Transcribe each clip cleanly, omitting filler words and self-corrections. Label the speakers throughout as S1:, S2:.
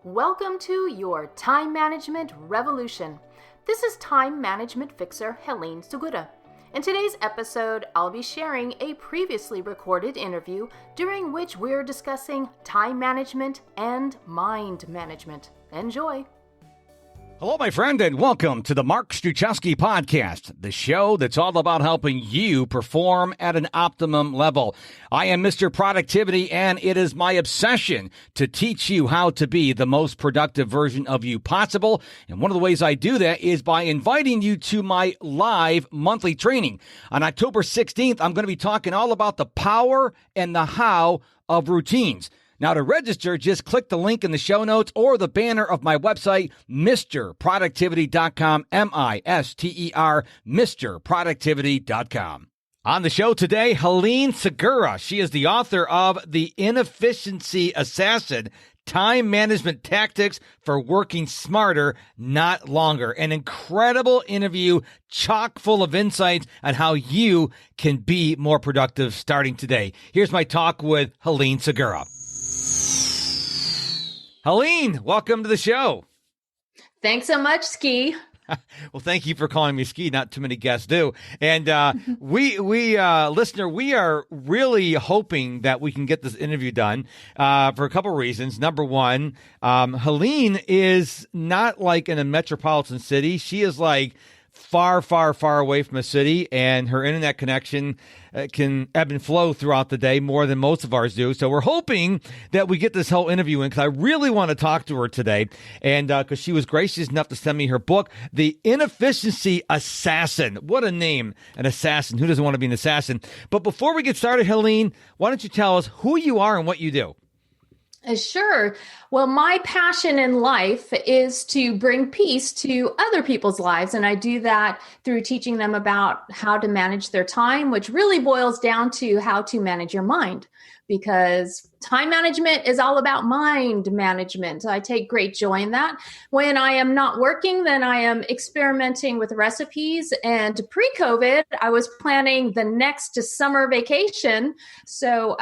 S1: Welcome to your Time Management Revolution. This is Time Management Fixer Helene Segura. In today's episode, I'll be sharing a previously recorded interview during which we're discussing time management and mind management. Enjoy!
S2: Hello, my friend, and welcome to the Mark Struczewski Podcast, the show that's all about helping you perform at an optimum level. I am Mr. Productivity, and it is my obsession to teach you how to be the most productive version of you possible. And one of the ways I do that is by inviting you to my live monthly training. On October 16th, I'm going to be talking all about the power and the how of routines. Now, to register, just click the link in the show notes or the banner of my website, MrProductivity.com, M-I-S-T-E-R, MrProductivity.com. On the show today, Helene Segura. She is the author of The Inefficiency Assassin, Time Management Tactics for Working Smarter, Not Longer. An incredible interview, chock full of insights on how you can be more productive starting today. Here's my talk with Helene Segura. Helene, welcome to the show.
S1: Thanks so much, Ski.
S2: Well, thank you for calling me Ski. Not too many guests do. And listener, we are really hoping that we can get this interview done for a couple of reasons. Number one, Helene is not like in a metropolitan city. She is like far, far, far away from a city, and her internet connection can ebb and flow throughout the day more than most of ours do. So we're hoping that we get this whole interview in because I really want to talk to her today. And because she was gracious enough to send me her book, The Inefficiency Assassin. What a name, an assassin. Who doesn't want to be an assassin? But before we get started, Helene, why don't you tell us who you are and what you do?
S1: Sure. Well, my passion in life is to bring peace to other people's lives. And I do that through teaching them about how to manage their time, which really boils down to how to manage your mind, because time management is all about mind management. I take great joy in that. When I am not working, then I am experimenting with recipes. And pre-COVID, I was planning the next summer vacation. So,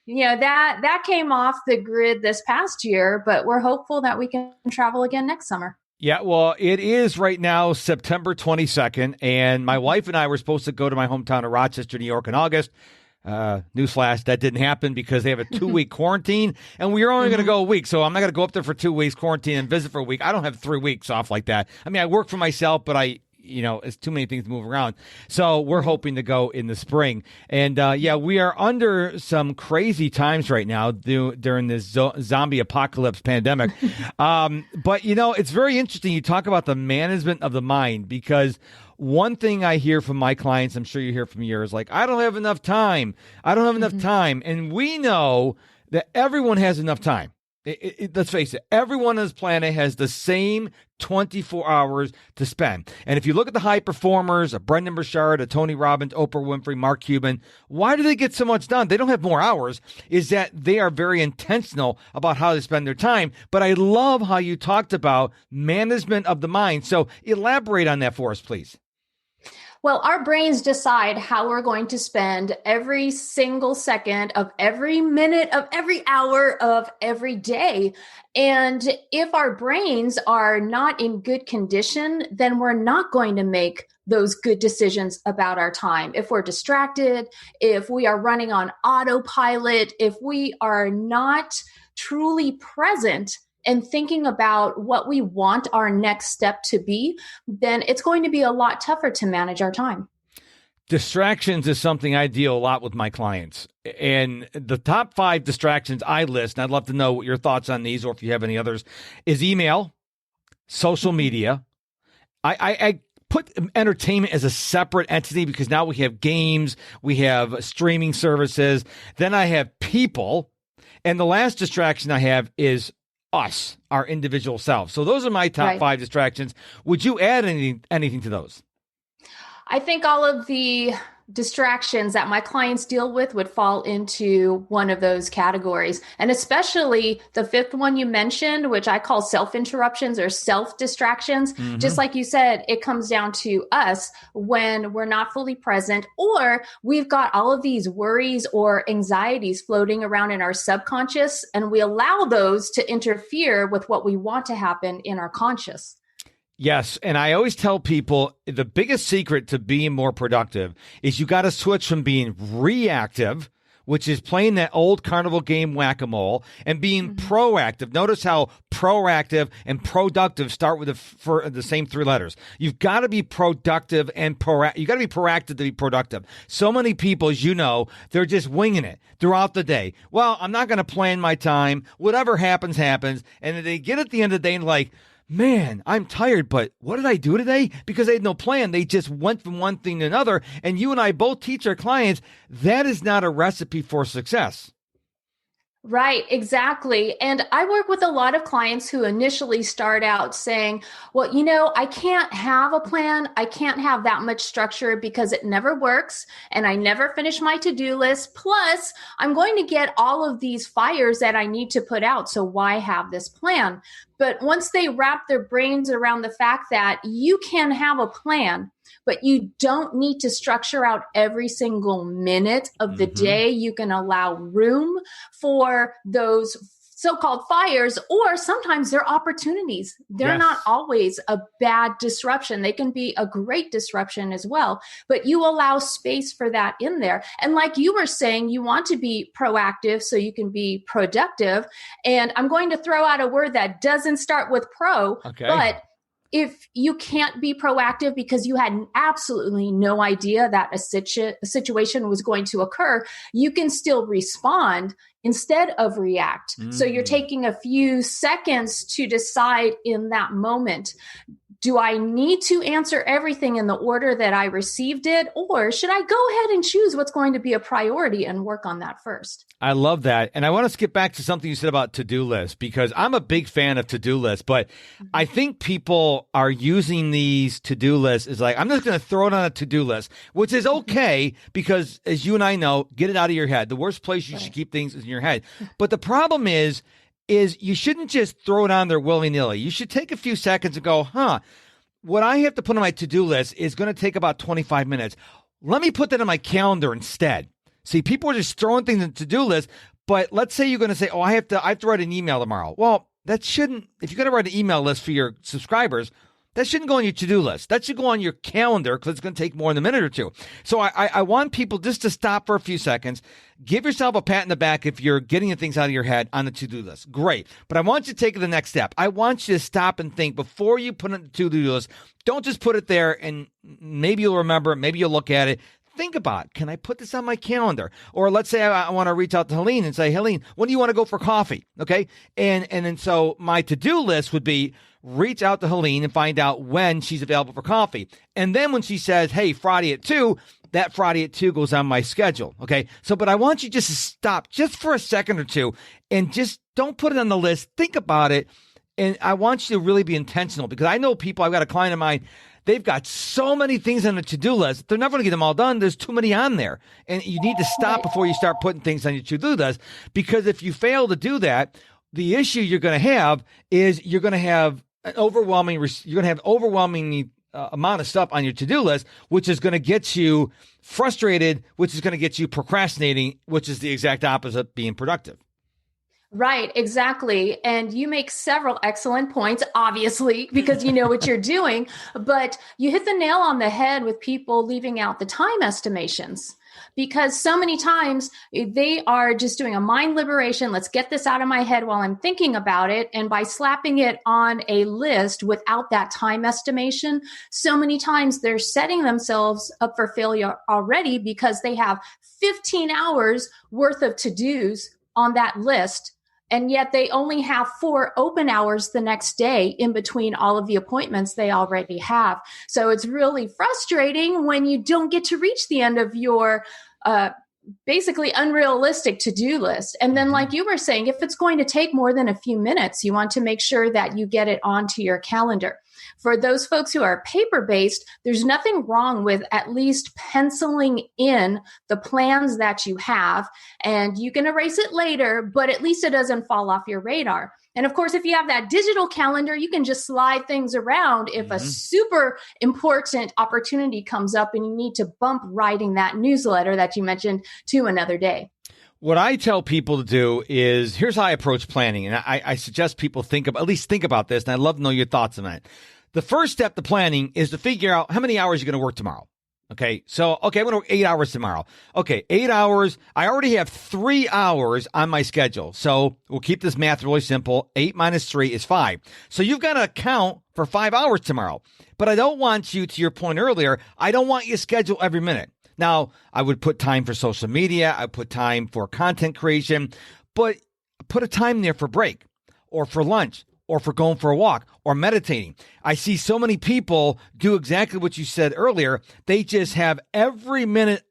S1: that came off the grid this past year, but we're hopeful that we can travel again next summer.
S2: Yeah, well, it is right now September 22nd, and my wife and I were supposed to go to my hometown of Rochester, New York in August. Newsflash, that didn't happen because they have a 2-week quarantine, and we are only going to go a week, so I'm not going to go up there for 2 weeks, quarantine, and visit for a week. I don't have 3 weeks off like that. I mean, I work for myself, but it's too many things to move around. So we're hoping to go in the spring. And we are under some crazy times right now during this zombie apocalypse pandemic. But it's very interesting. You talk about the management of the mind, because one thing I hear from my clients, I'm sure you hear from yours, like, I don't have enough time. I don't have enough time. And we know that everyone has enough time. Let's face it, everyone on this planet has the same 24 hours to spend. And if you look at the high performers, a Brendan Burchard, a Tony Robbins, Oprah Winfrey, Mark Cuban, why do they get so much done? They don't have more hours. Is that they are very intentional about how they spend their time. But I love how you talked about management of the mind. So elaborate on that for us, please.
S1: Well, our brains decide how we're going to spend every single second of every minute of every hour of every day. And if our brains are not in good condition, then we're not going to make those good decisions about our time. If we're distracted, if we are running on autopilot, if we are not truly present and thinking about what we want our next step to be, then it's going to be a lot tougher to manage our time.
S2: Distractions is something I deal a lot with my clients. And the top 5 distractions I list, and I'd love to know what your thoughts on these, or if you have any others, is email, social media. I put entertainment as a separate entity because now we have games, we have streaming services, then I have people, and the last distraction I have is us, our individual selves. So those are my top 5 distractions. Would you add anything to those?
S1: I think all of the distractions that my clients deal with would fall into one of those categories. And especially the fifth one you mentioned, which I call self-interruptions or self-distractions. Just like you said, it comes down to us when we're not fully present, or we've got all of these worries or anxieties floating around in our subconscious, and we allow those to interfere with what we want to happen in our conscious.
S2: Yes. And I always tell people the biggest secret to being more productive is you got to switch from being reactive, which is playing that old carnival game whack-a-mole, and being proactive. Notice how proactive and productive start with the same three letters. You've got to be productive and you got to be proactive to be productive. So many people, as you know, they're just winging it throughout the day. Well, I'm not going to plan my time. Whatever happens, happens. And then they get at the end of the day and like, man, I'm tired, but what did I do today? Because they had no plan. They just went from one thing to another. And you and I both teach our clients that is not a recipe for success.
S1: Right, exactly. And I work with a lot of clients who initially start out saying, well, I can't have a plan. I can't have that much structure because it never works. And I never finish my to-do list. Plus, I'm going to get all of these fires that I need to put out. So why have this plan? But once they wrap their brains around the fact that you can have a plan, but you don't need to structure out every single minute of the day. You can allow room for those so-called fires, or sometimes they're opportunities. They're not always a bad disruption. They can be a great disruption as well, but you allow space for that in there. And like you were saying, you want to be proactive so you can be productive. And I'm going to throw out a word that doesn't start with pro, but if you can't be proactive because you had absolutely no idea that a situation was going to occur, you can still respond instead of react. So you're taking a few seconds to decide in that moment, do I need to answer everything in the order that I received it? Or should I go ahead and choose what's going to be a priority and work on that first?
S2: I love that. And I want to skip back to something you said about to-do lists, because I'm a big fan of to-do lists, but I think people are using these to-do lists as like, I'm just going to throw it on a to-do list, which is okay because, as you and I know, get it out of your head. The worst place you should keep things is in your head. But the problem is you shouldn't just throw it on there willy-nilly. You should take a few seconds and go, what I have to put on my to-do list is going to take about 25 minutes. Let me put that on my calendar instead. See, people are just throwing things in the to-do list, but let's say you're going to say, I have to write an email tomorrow. Well, that shouldn't, if you're going to write an email list for your subscribers, that shouldn't go on your to-do list. That should go on your calendar because it's going to take more than a minute or two. So I want people just to stop for a few seconds. Give yourself a pat in the back if you're getting the things out of your head on the to-do list. Great. But I want you to take the next step. I want you to stop and think before you put it on the to-do list. Don't just put it there and maybe you'll remember it. Maybe you'll look at it. Think about, can I put this on my calendar? Or let's say I want to reach out to Helene and say, Helene, when do you want to go for coffee? Okay. And then so my to-do list would be reach out to Helene and find out when she's available for coffee. And then when she says, hey, Friday at 2, that Friday at 2 goes on my schedule. Okay. So, but I want you just to stop just for a second or two and just don't put it on the list. Think about it. And I want you to really be intentional because I know people, I've got a client of mine, they've got so many things on the to-do list. They're never going to get them all done. There's too many on there. And you need to stop before you start putting things on your to-do list. Because if you fail to do that, the issue you're going to have is you're going to have an overwhelming amount of stuff on your to-do list, which is going to get you frustrated, which is going to get you procrastinating, which is the exact opposite of being productive.
S1: Right, exactly. And you make several excellent points, obviously, because you know what you're doing, but you hit the nail on the head with people leaving out the time estimations. Because so many times they are just doing a mind liberation. Let's get this out of my head while I'm thinking about it. And by slapping it on a list without that time estimation, so many times they're setting themselves up for failure already because they have 15 hours worth of to-dos on that list. And yet they only have 4 open hours the next day in between all of the appointments they already have. So it's really frustrating when you don't get to reach the end of your basically unrealistic to-do list. And then like you were saying, if it's going to take more than a few minutes, you want to make sure that you get it onto your calendar. For those folks who are paper-based, there's nothing wrong with at least penciling in the plans that you have, and you can erase it later, but at least it doesn't fall off your radar. And of course, if you have that digital calendar, you can just slide things around if a super important opportunity comes up and you need to bump writing that newsletter that you mentioned to another day.
S2: What I tell people to do is, here's how I approach planning. And I suggest people at least think about this. And I'd love to know your thoughts on it. The first step to planning is to figure out how many hours you're going to work tomorrow. Okay. So, I'm going to work 8 hours tomorrow. Okay. 8 hours. I already have 3 hours on my schedule. So we'll keep this math really simple. 8 minus 3 is 5. So you've got to account for 5 hours tomorrow. But I don't want you, to your point earlier, I don't want you to schedule every minute. Now, I would put time for social media. I put time for content creation, but put a time there for break or for lunch or for going for a walk or meditating. I see so many people do exactly what you said earlier. They just have every minute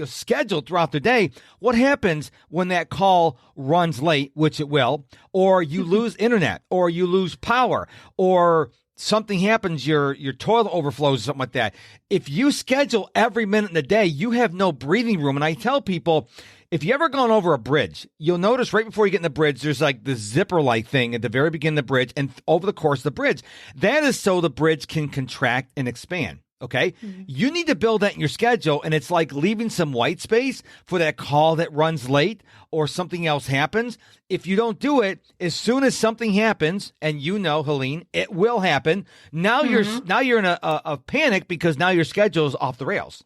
S2: scheduled throughout the day. What happens when that call runs late, which it will, or you lose internet, or you lose power, or something happens, your toilet overflows, something like that. If you schedule every minute in the day, you have no breathing room. And I tell people, if you ever gone over a bridge, you'll notice right before you get in the bridge, there's like the zipper-like thing at the very beginning of the bridge and over the course of the bridge. That is so the bridge can contract and expand. Okay. Mm-hmm. You need to build that in your schedule. And it's like leaving some white space for that call that runs late or something else happens. If you don't do it, as soon as something happens, and Helene, it will happen. Now you're in a panic because now your schedule is off the rails.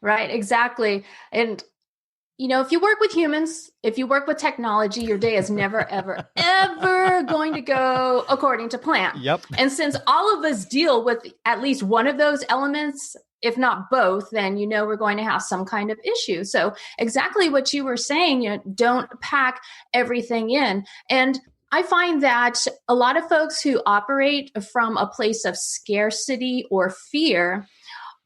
S1: Right. Exactly. And if you work with humans, if you work with technology, your day is never, ever, ever going to go according to plan.
S2: Yep.
S1: And since all of us deal with at least one of those elements, if not both, then we're going to have some kind of issue. So exactly what you were saying, don't pack everything in. And I find that a lot of folks who operate from a place of scarcity or fear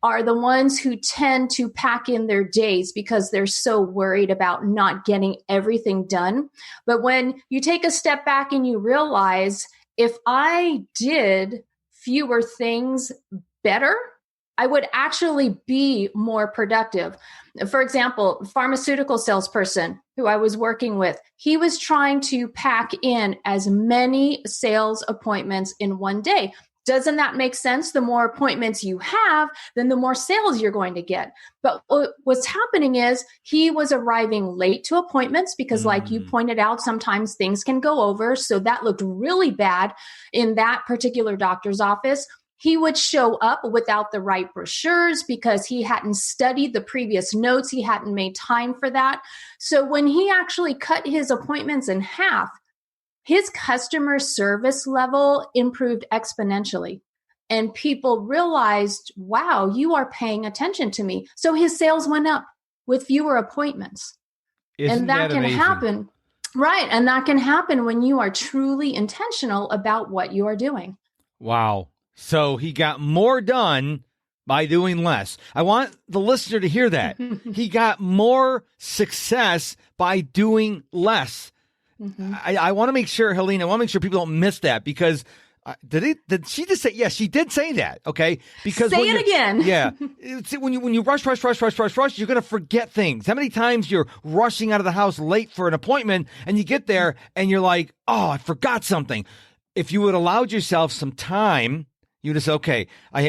S1: are the ones who tend to pack in their days because they're so worried about not getting everything done. But when you take a step back and you realize, if I did fewer things better, I would actually be more productive. For example, pharmaceutical salesperson who I was working with, he was trying to pack in as many sales appointments in one day. Doesn't that make sense? The more appointments you have, then the more sales you're going to get. But what's happening is he was arriving late to appointments because, like you pointed out, sometimes things can go over. So that looked really bad in that particular doctor's office. He would show up without the right brochures because he hadn't studied the previous notes. He hadn't made time for that. So when he actually cut his appointments in half, his customer service level improved exponentially. And people realized, wow, you are paying attention to me. So his sales went up with fewer appointments.
S2: Isn't
S1: and that can
S2: amazing?
S1: Happen. Right. And that can happen when you are truly intentional about what you are doing.
S2: Wow. So he got more done by doing less. I want the listener to hear that. He got more success by doing less. Mm-hmm. I want to make sure, Helene, people don't miss that because did she just say, yes, she did say that. Okay. Because
S1: say it again.
S2: Yeah. When you rush, you're going to forget things. How many times you're rushing out of the house late for an appointment and you get there and you're like, oh, I forgot something. If you would allowed yourself some time, you just say, okay,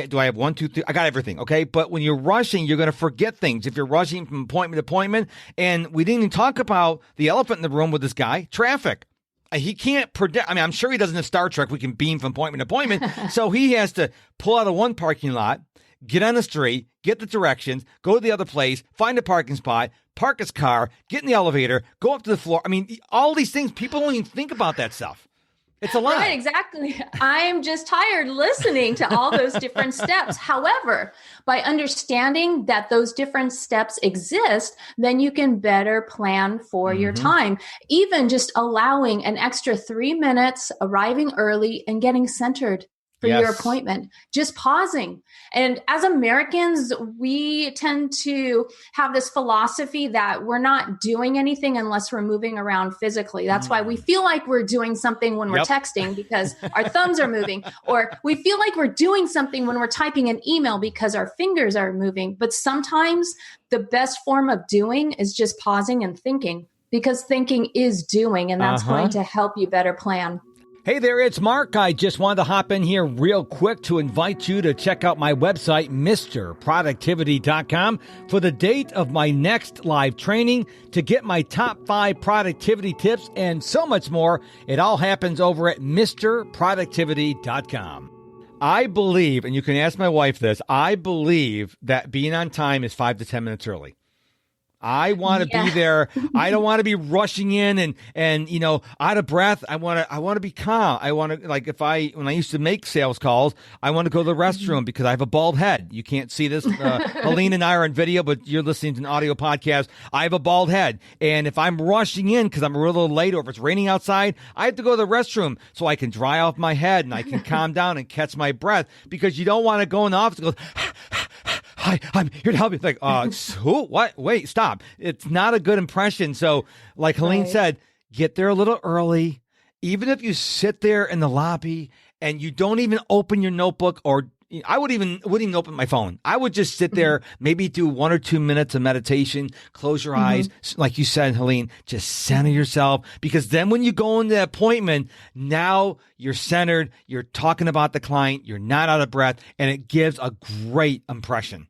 S2: do I have 1, 2, 3? I got everything. Okay. But when you're rushing, you're going to forget things. If you're rushing from appointment to appointment, and we didn't even talk about the elephant in the room with this guy, traffic. He can't predict. I mean, I'm sure he doesn't in Star Trek. We can beam from appointment to appointment. So he has to pull out of one parking lot, get on the street, get the directions, go to the other place, find a parking spot, park his car, get in the elevator, go up to the floor. I mean, all these things, people don't even think about that stuff. It's a lot.
S1: Right, exactly. I'm just tired listening to all those different steps. However, by understanding that those different steps exist, then you can better plan for your time. Even just allowing an extra 3 minutes, arriving early and getting centered. for your
S2: Yes.
S1: appointment, just pausing. And as Americans, we tend to have this philosophy that we're not doing anything unless we're moving around physically. That's why we feel like we're doing something when we're
S2: Yep.
S1: texting because our thumbs are moving, or we feel like we're doing something when we're typing an email because our fingers are moving. But sometimes the best form of doing is just pausing and thinking, because thinking is doing, and that's going to help you better plan.
S2: Hey there, it's Mark. I just wanted to hop in here real quick to invite you to check out my website, MrProductivity.com, for the date of my next live training to get my top 5 productivity tips and so much more. It all happens over at MrProductivity.com. I believe, and you can ask my wife this, I believe that being on time is 5 to 10 minutes early. I want to be there. I don't want to be rushing in and out of breath. I want to be calm. I want to, like, when I used to make sales calls, I want to go to the restroom because I have a bald head. You can't see this. Helene and I are on video, but you're listening to an audio podcast. I have a bald head. And if I'm rushing in because I'm a little late or if it's raining outside, I have to go to the restroom so I can dry off my head and I can calm down and catch my breath, because you don't want to go in the office and go, hi, I'm here to help you. It's like, who? What? Wait, stop. It's not a good impression. So, like Helene said, get there a little early. Even if you sit there in the lobby and you don't even open your notebook, or I wouldn't even open my phone. I would just sit there, maybe do 1 or 2 minutes of meditation, close your eyes. Like you said, Helene, just center yourself, because then when you go into the appointment, now you're centered, you're talking about the client, you're not out of breath, and it gives a great impression.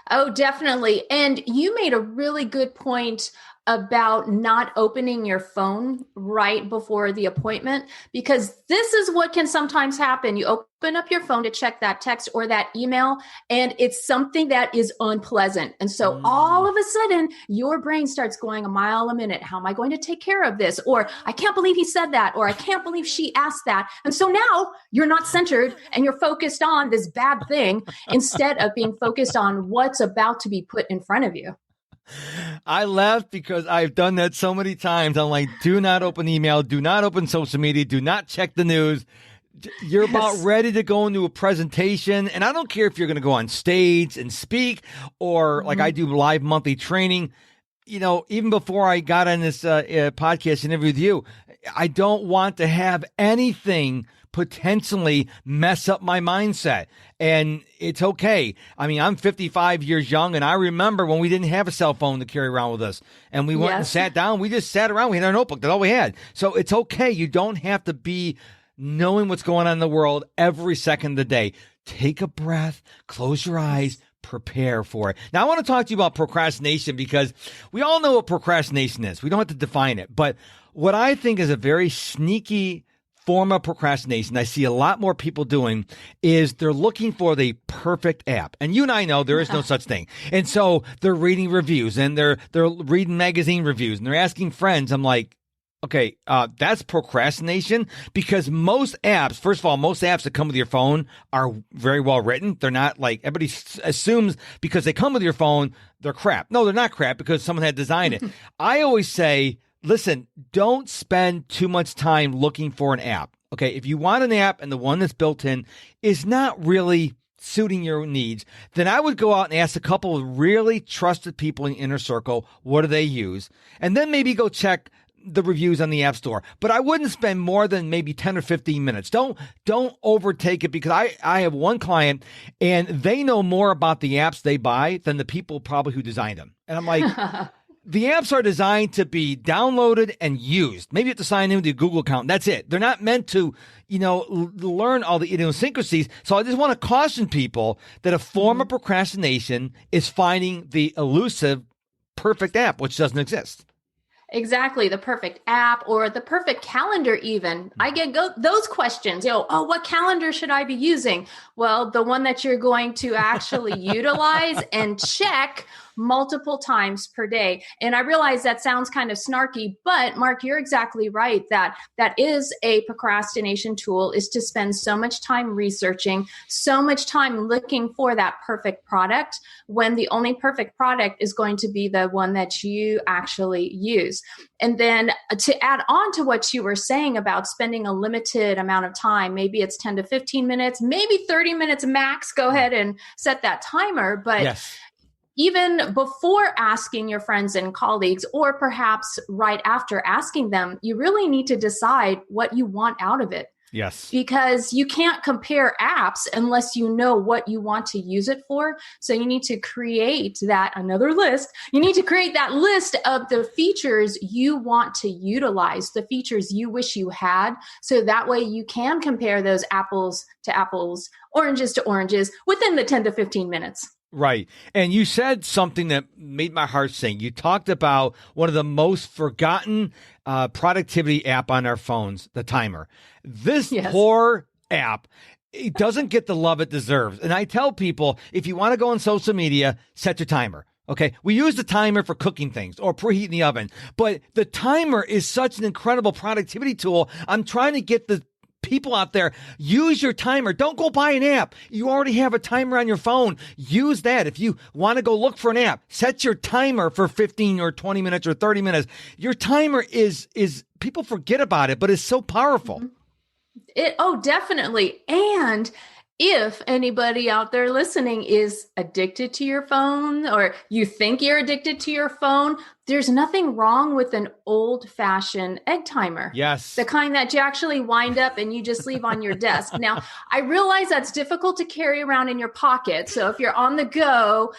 S1: Oh, definitely. And you made a really good point about not opening your phone right before the appointment, because this is what can sometimes happen. You open up your phone to check that text or that email, and it's something that is unpleasant. And so all of a sudden, your brain starts going a mile a minute. How am I going to take care of this? Or I can't believe he said that, or I can't believe she asked that. And so now you're not centered and you're focused on this bad thing instead of being focused on what's about to be put in front of you.
S2: I laugh because I've done that so many times. I'm like, do not open email, do not open social media, do not check the news. You're about ready to go into a presentation. And I don't care if you're going to go on stage and speak, or like I do live monthly training. Even before I got on this podcast interview with you, I don't want to have anything potentially mess up my mindset. And it's okay. I mean, I'm 55 years young, and I remember when we didn't have a cell phone to carry around with us, and we went and sat down. We just sat around. We had our notebook. That's all we had. So it's okay. You don't have to be knowing what's going on in the world every second of the day. Take a breath, close your eyes, prepare for it. Now, I want to talk to you about procrastination, because we all know what procrastination is. We don't have to define it. But what I think is a very sneaky form of procrastination I see a lot more people doing is they're looking for the perfect app. And you and I know there is no such thing. And so they're reading reviews, and they're reading magazine reviews, and they're asking friends. I'm like, okay, that's procrastination, because most apps, first of all, most apps that come with your phone are very well written. They're not like everybody assumes because they come with your phone, they're crap. No, they're not crap because someone had designed it. I always say, listen, don't spend too much time looking for an app. Okay, if you want an app and the one that's built in is not really suiting your needs, then I would go out and ask a couple of really trusted people in your inner circle, what do they use? And then maybe go check the reviews on the App Store. But I wouldn't spend more than maybe 10 or 15 minutes. Don't overtake it, because I have one client, and they know more about the apps they buy than the people probably who designed them. And I'm like, the apps are designed to be downloaded and used. Maybe you have to sign in with your Google account. That's it. They're not meant to, learn all the idiosyncrasies. So I just want to caution people that a form of procrastination is finding the elusive perfect app, which doesn't exist.
S1: Exactly. The perfect app or the perfect calendar even. I get those questions, what calendar should I be using? Well, the one that you're going to actually utilize and check multiple times per day. And I realize that sounds kind of snarky, but Mark, you're exactly right that that is a procrastination tool, is to spend so much time researching, so much time looking for that perfect product, when the only perfect product is going to be the one that you actually use. And then to add on to what you were saying about spending a limited amount of time, maybe it's 10 to 15 minutes, maybe 30 minutes max, go ahead and set that timer. But
S2: Yes.
S1: even before asking your friends and colleagues, or perhaps right after asking them, you really need to decide what you want out of it.
S2: Yes.
S1: Because you can't compare apps unless you know what you want to use it for. So you need to create that another list. You need to create that list of the features you want to utilize, the features you wish you had. So that way you can compare those apples to apples, oranges to oranges within the 10 to 15 minutes.
S2: Right. And you said something that made my heart sing. You talked about one of the most forgotten productivity app on our phones, the timer. This poor app, it doesn't get the love it deserves. And I tell people, if you want to go on social media, set your timer. Okay. We use the timer for cooking things or preheating the oven, but the timer is such an incredible productivity tool. I'm trying to get the people out there, use your timer. Don't go buy an app. You already have a timer on your phone. Use that. If you want to go look for an app, set your timer for 15 or 20 minutes or 30 minutes. Your timer is people forget about it, but it's so powerful.
S1: Definitely. And if anybody out there listening is addicted to your phone, or you think you're addicted to your phone, there's nothing wrong with an old-fashioned egg timer.
S2: Yes.
S1: The kind that you actually wind up and you just leave on your desk. Now, I realize that's difficult to carry around in your pocket. So if you're on the go,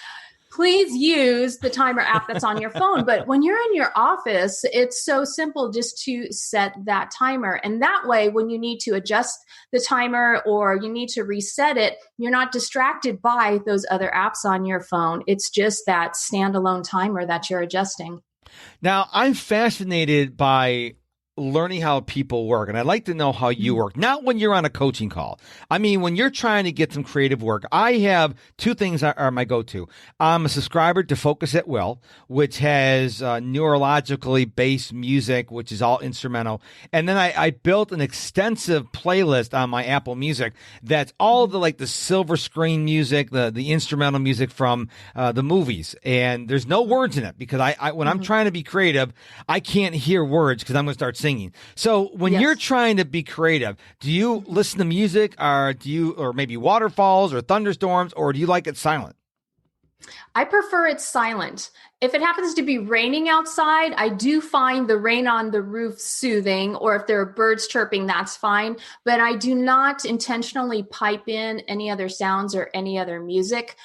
S1: please use the timer app that's on your phone. But when you're in your office, it's so simple just to set that timer. And that way, when you need to adjust the timer or you need to reset it, you're not distracted by those other apps on your phone. It's just that standalone timer that you're adjusting.
S2: Now, I'm fascinated by learning how people work. And I'd like to know how you work. Not when you're on a coaching call. I mean, when you're trying to get some creative work, I have two things that are my go-to. I'm a subscriber to Focus at Will, which has neurologically based music, which is all instrumental. And then I built an extensive playlist on my Apple Music that's all the silver screen music, the instrumental music from the movies. And there's no words in it because when I'm trying to be creative, I can't hear words because I'm going to start singing. So when you're trying to be creative, do you listen to music or maybe waterfalls or thunderstorms, or do you like it silent?
S1: I prefer it silent. If it happens to be raining outside, I do find the rain on the roof soothing, or if there are birds chirping, that's fine. But I do not intentionally pipe in any other sounds or any other music.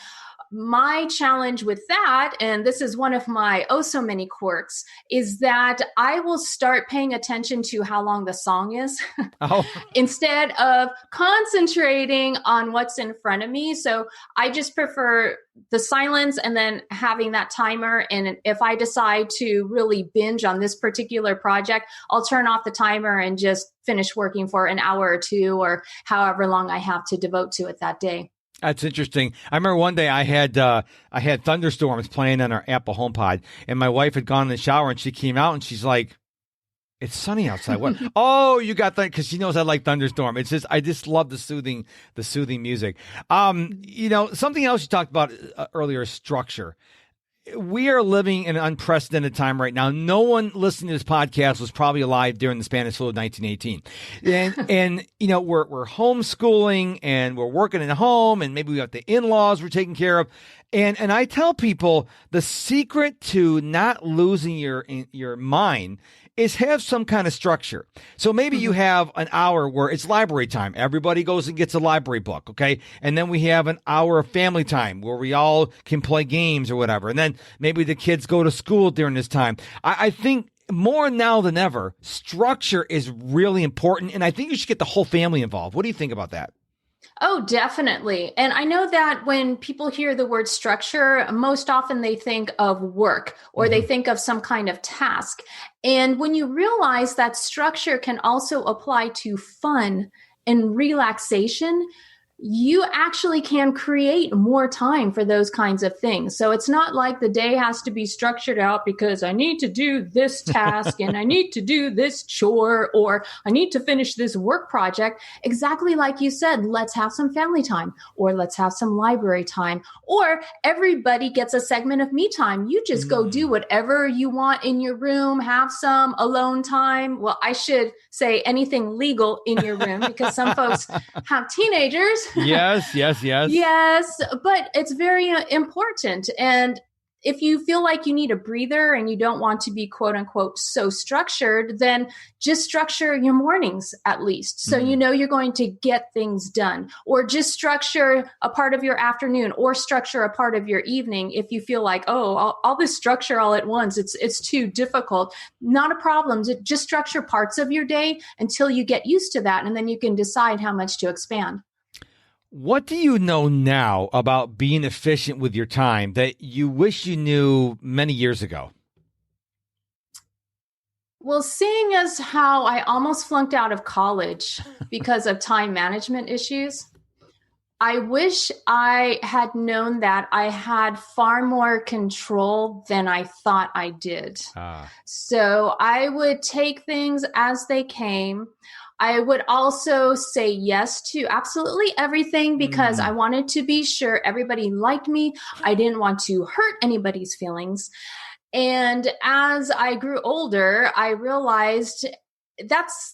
S1: My challenge with that, and this is one of my so many quirks, is that I will start paying attention to how long the song is instead of concentrating on what's in front of me. So I just prefer the silence and then having that timer. And if I decide to really binge on this particular project, I'll turn off the timer and just finish working for an hour or two or however long I have to devote to it that day.
S2: That's interesting. I remember one day I had thunderstorms playing on our Apple HomePod, and my wife had gone in the shower, and she came out, and she's like, "It's sunny outside." What? Oh, you got that? Because she knows I like thunderstorm. It's just I just love the soothing music. Something else you talked about earlier is structure. We are living in an unprecedented time right now. No one listening to this podcast was probably alive during the Spanish flu of 1918. And we're homeschooling and we're working at home and maybe we got the in-laws we're taking care of. And I tell people the secret to not losing your mind is have some kind of structure. So maybe you have an hour where it's library time. Everybody goes and gets a library book, okay? And then we have an hour of family time where we all can play games or whatever. And then maybe the kids go to school during this time. I think more now than ever, structure is really important. And I think you should get the whole family involved. What do you think about that?
S1: Oh, definitely. And I know that when people hear the word structure, most often they think of work or they think of some kind of task. And when you realize that structure can also apply to fun and relaxation, you actually can create more time for those kinds of things. So it's not like the day has to be structured out because I need to do this task and I need to do this chore or I need to finish this work project. Exactly like you said, let's have some family time or let's have some library time or everybody gets a segment of me time. You just go do whatever you want in your room, have some alone time. Well, I should say anything legal in your room because some folks have teenagers.
S2: Yes.
S1: Yes, but it's very important. And if you feel like you need a breather and you don't want to be quote unquote so structured, then just structure your mornings at least. So you know you're going to get things done, or just structure a part of your afternoon or structure a part of your evening. If you feel like, oh, all this structure all at once, it's too difficult. Not a problem. Just structure parts of your day until you get used to that. And then you can decide how much to expand.
S2: What do you know now about being efficient with your time that you wish you knew many years ago?
S1: Well, seeing as how I almost flunked out of college because of time management issues, I wish I had known that I had far more control than I thought I did. So I would take things as they came. I would also say yes to absolutely everything because I wanted to be sure everybody liked me. I didn't want to hurt anybody's feelings. And as I grew older, I realized that's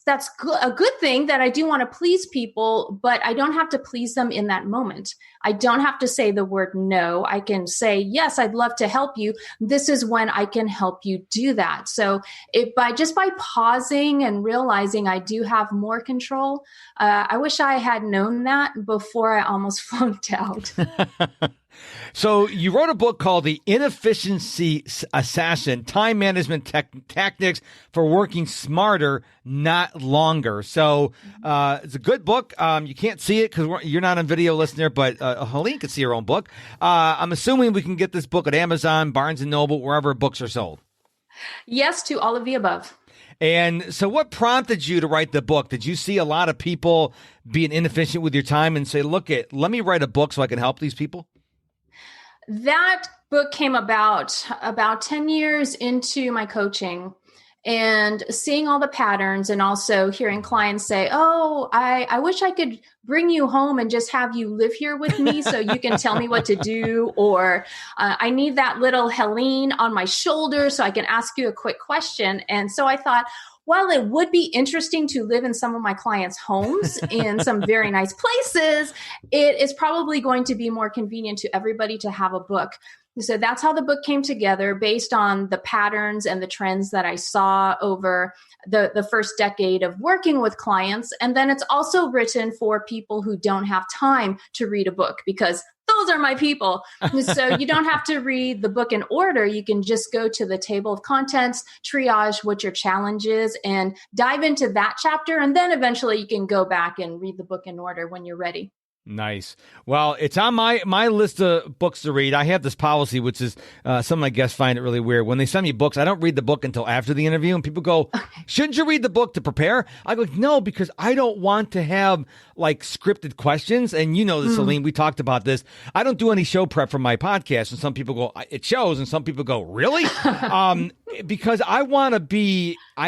S1: a good thing that I do want to please people, but I don't have to please them in that moment. I don't have to say the word no. I can say, yes, I'd love to help you. This is when I can help you do that. So by pausing and realizing I do have more control, I wish I had known that before I almost flunked out.
S2: So you wrote a book called The Inefficiency Assassin, Time Management Tactics for Working Smarter, Not Longer. So it's a good book. You can't see it because you're not a video listener, but Helene can see her own book. I'm assuming we can get this book at Amazon, Barnes & Noble, wherever books are sold.
S1: Yes, to all of the above.
S2: And so what prompted you to write the book? Did you see a lot of people being inefficient with your time and say, let me write a book so I can help these people?
S1: That book came about 10 years into my coaching and seeing all the patterns and also hearing clients say, oh, I wish I could bring you home and just have you live here with me so you can tell me what to do. Or I need that little Helene on my shoulder so I can ask you a quick question. And so I thought, while it would be interesting to live in some of my clients' homes in some very nice places, it is probably going to be more convenient to everybody to have a book. So that's how the book came together based on the patterns and the trends that I saw over the first decade of working with clients. And then it's also written for people who don't have time to read a book because those are my people. So you don't have to read the book in order. You can just go to the table of contents, triage what your challenge is, and dive into that chapter. And then eventually you can go back and read the book in order when you're ready.
S2: Nice. Well, it's on my list of books to read. I have this policy, which is some of my guests find it really weird. When they send me books, I don't read the book until after the interview. And people go, shouldn't you read the book to prepare? I go, no, because I don't want to have like scripted questions. And you know this, Helene, we talked about this. I don't do any show prep for my podcast. And some people go, it shows. And some people go, really? Because I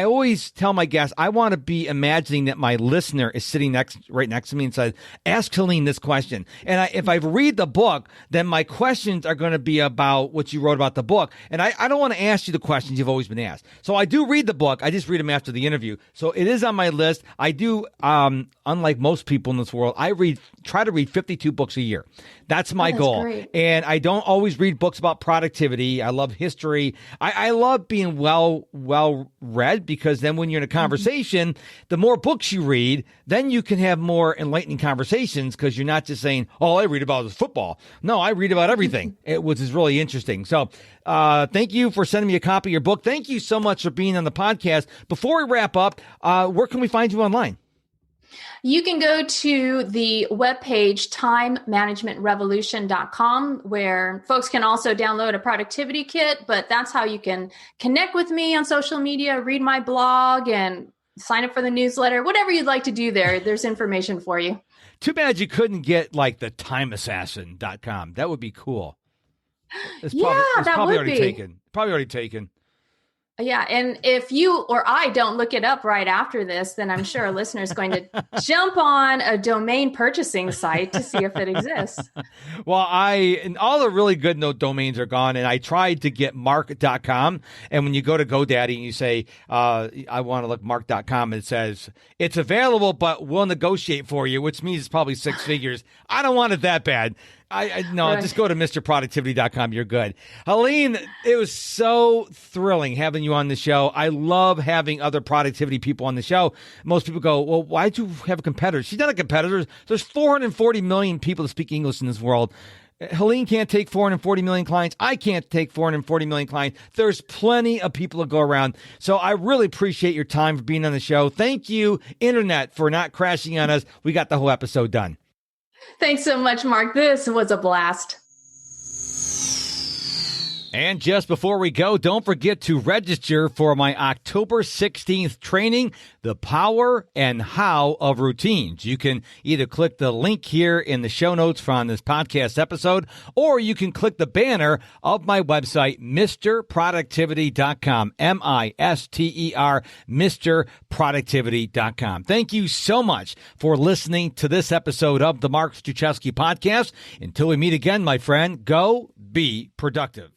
S2: always tell my guests, I want to be imagining that my listener is sitting right next to me and says, ask Helene this question. And if I read the book, then my questions are going to be about what you wrote about the book. And I don't want to ask you the questions you've always been asked. So I do read the book. I just read them after the interview. So it is on my list. I do, unlike most people in this world, I try to read 52 books a year. That's my goal.
S1: Great.
S2: And I don't always read books about productivity. I love history. I love being well read because then when you're in a conversation, the more books you read, then you can have more enlightening conversations because you're not just saying, all I read about is football. No, I read about everything, which is really interesting. So thank you for sending me a copy of your book. Thank you so much for being on the podcast. Before we wrap up, where can we find you online?
S1: You can go to the webpage timemanagementrevolution.com where folks can also download a productivity kit, but that's how you can connect with me on social media, read my blog, and sign up for the newsletter, whatever you'd like to do there. There's information for you.
S2: Too bad you couldn't get like the timeassassin.com. That would be cool. It's probably already taken. Probably already taken.
S1: Yeah. And if you or I don't look it up right after this, then I'm sure a listener is going to jump on a domain purchasing site to see if it exists.
S2: Well, and all the really good domains are gone. And I tried to get mark.com. And when you go to GoDaddy and you say, I want to look mark.com, it says it's available, but we'll negotiate for you, which means it's probably 6 figures. I don't want it that bad. No, right. Just go to MrProductivity.com. You're good. Helene, it was so thrilling having you on the show. I love having other productivity people on the show. Most people go, well, why'd you have a competitor? She's not a competitor. There's 440 million people that speak English in this world. Helene can't take 440 million clients. I can't take 440 million clients. There's plenty of people to go around. So I really appreciate your time for being on the show. Thank you, Internet, for not crashing on us. We got the whole episode done.
S1: Thanks so much, Mark. This was a blast.
S2: And just before we go, don't forget to register for my October 16th training, The Power and How of Routines. You can either click the link here in the show notes from this podcast episode, or you can click the banner of my website, MrProductivity.com, MISTER, MrProductivity.com. Thank you so much for listening to this episode of the Mark Struczewski Podcast. Until we meet again, my friend, go be productive.